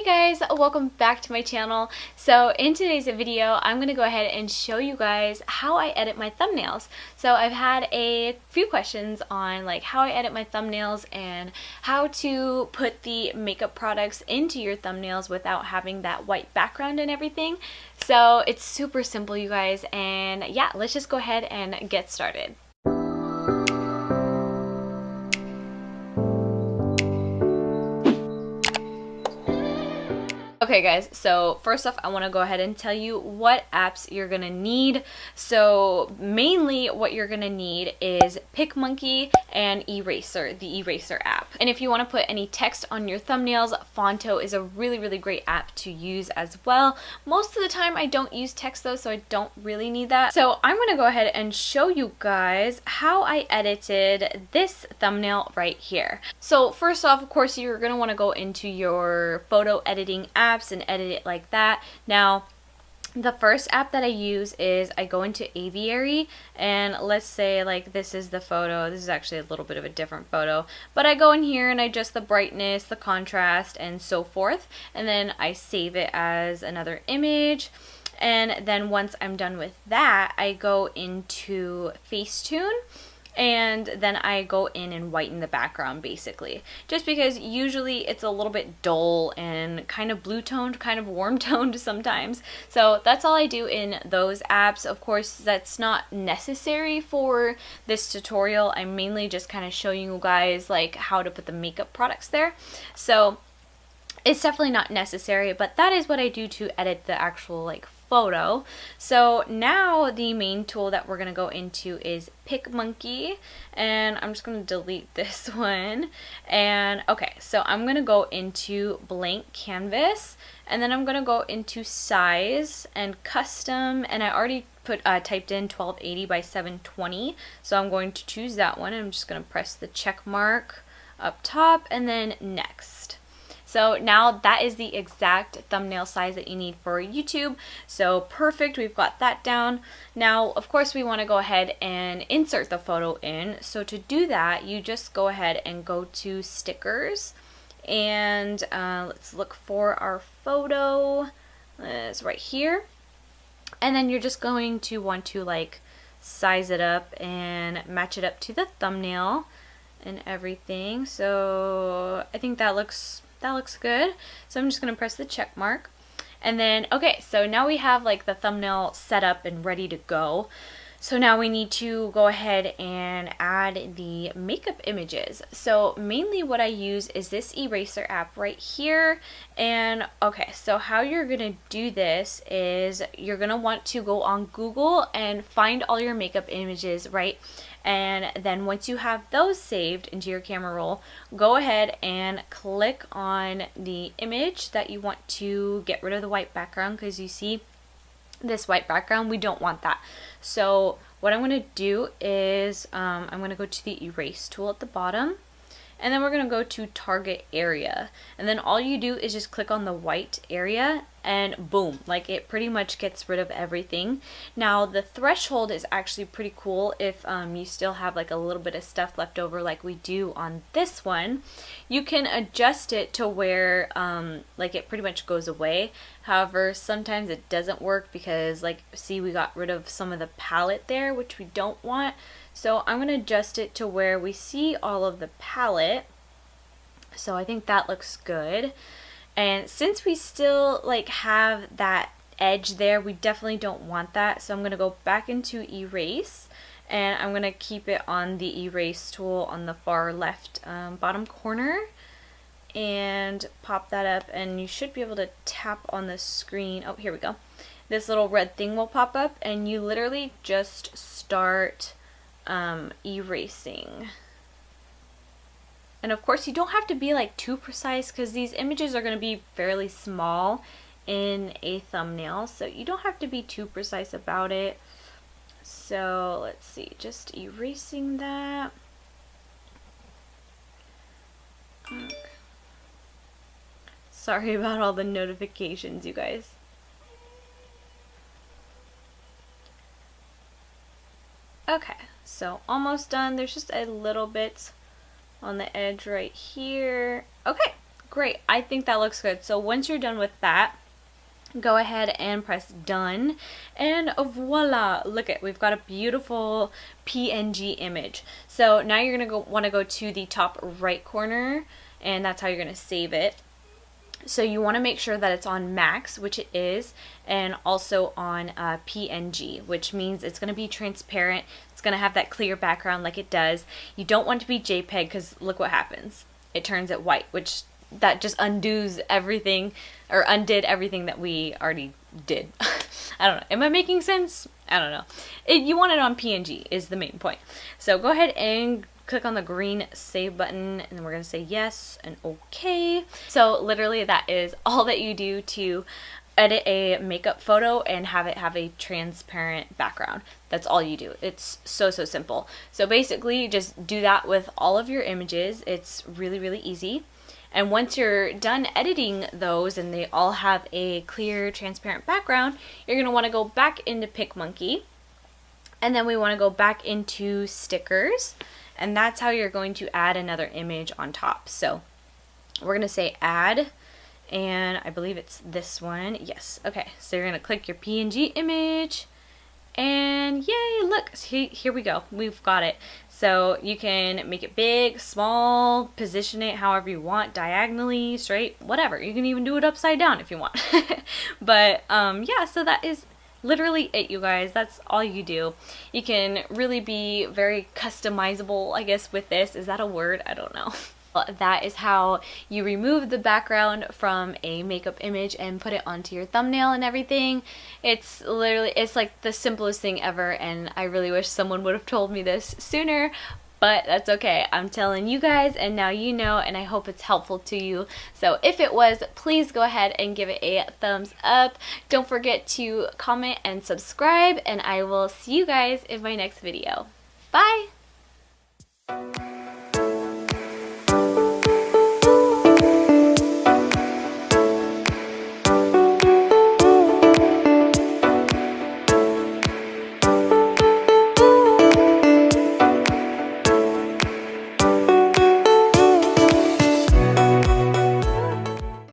Hey guys, welcome back to my channel. So in today's video, I'm going to go ahead and show you guys how I edit my thumbnails. So I've had a few questions on like how I edit my thumbnails and how to put the makeup products into your thumbnails without having that white background and everything. So it's super simple, you guys, and yeah, let's just go ahead and get started. Okay guys, so first off I want to go ahead and tell you what apps you're going to need. So mainly what you're going to need is PicMonkey and Eraser, the Eraser app. And if you want to put any text on your thumbnails, Fonto is a really great app to use as well. Most of the time I don't use text though, so I don't really need that. So I'm going to go ahead and show you guys how I edited this thumbnail right here. So first off, of course, you're going to want to go into your photo editing app and edit it like that. Now the first app that I use is I go into Aviary, and let's say like this is the photo. This is actually a little bit of a different photo, but I go in here and I adjust the brightness, the contrast, and so forth, and then I save it as another image. And then once I'm done with that, I go into Facetune, and then I go in and whiten the background basically, just because usually it's a little bit dull and kind of blue toned, kind of warm toned sometimes. So that's all I do in those apps. Of course, that's not necessary for this tutorial. I'm mainly just kind of showing you guys like how to put the makeup products there. So it's definitely not necessary, but that is what I do to edit the actual like photo. So now the main tool that we're going to go into is PicMonkey, and I'm just going to delete this one. And okay, so I'm going to go into blank canvas, and then I'm going to go into size and custom, and I already typed in 1280 by 720, so I'm going to choose that one. I'm just going to press the check mark up top and then next. So now that is the exact thumbnail size that you need for YouTube. So perfect, we've got that down. Now, of course, we want to go ahead and insert the photo in. So to do that, you just go ahead and go to stickers, and let's look for our photo. It's right here. And then you're just going to want to like size it up and match it up to the thumbnail and everything. So I think that looks good. So I'm just going to press the check mark. And then, okay, so now we have like the thumbnail set up and ready to go. So now we need to go ahead and add the makeup images. So mainly what I use is this Eraser app right here. And okay, so how you're going to do this is you're going to want to go on Google and find all your makeup images, right? And then once you have those saved into your camera roll, go ahead and click on the image that you want to get rid of the white background, because you see this white background, we don't want that. So what I'm going to do is I'm going to go to the erase tool at the bottom, and then we're going to go to target area, and then all you do is just click on the white area, and boom, like it pretty much gets rid of everything. Now the threshold is actually pretty cool if you still have like a little bit of stuff left over like we do on this one. You can adjust it to where like it pretty much goes away. However, sometimes it doesn't work because like see, we got rid of some of the palette there, which we don't want. So I'm going to adjust it to where we see all of the palette. So I think that looks good. And since we still like have that edge there, we definitely don't want that. So I'm going to go back into erase, and I'm going to keep it on the erase tool on the far left bottom corner, and pop that up, and you should be able to tap on the screen. Oh, here we go. This little red thing will pop up, and you literally just start erasing. And of course, you don't have to be like too precise, because these images are going to be fairly small in a thumbnail, so you don't have to be too precise about it. So let's see, just erasing that. Okay. Sorry about all the notifications, you guys. Okay, so almost done. There's just a little bit on the edge right here. Okay, great. I think that looks good. So once you're done with that, go ahead and press done, and voila, look at, we've got a beautiful PNG image. So now you're gonna want to go to the top right corner, and that's how you're gonna save it. So you want to make sure that it's on max, which it is, and also on PNG, which means it's going to be transparent. It's going to have that clear background like it does. You don't want to be JPEG, because look what happens. It turns it white, which that just undoes everything, or undid everything that we already did. I don't know. Am I making sense? I don't know. You want it on PNG is the main point. So go ahead and click on the green save button, and then we're going to say yes and okay. So literally that is all that you do to edit a makeup photo and have it have a transparent background. That's all you do. It's so simple. So basically just do that with all of your images. It's really easy. And once you're done editing those and they all have a clear transparent background, you're going to want to go back into PicMonkey, and then we want to go back into stickers. And that's how you're going to add another image on top. So we're going to say add, and I believe it's this one. Yes. Okay. So you're going to click your PNG image, and yay, look, here we go. We've got it. So you can make it big, small, position it however you want, diagonally, straight, whatever. You can even do it upside down if you want. But yeah, so that is literally it, you guys. That's all you do. You can really be very customizable, I guess, with this. Is that a word? I don't know. That is how you remove the background from a makeup image and put it onto your thumbnail and everything. It's literally, it's like the simplest thing ever, and I really wish someone would have told me this sooner. But that's okay. I'm telling you guys, and now you know, and I hope it's helpful to you. So if it was, please go ahead and give it a thumbs up. Don't forget to comment and subscribe, and I will see you guys in my next video. Bye!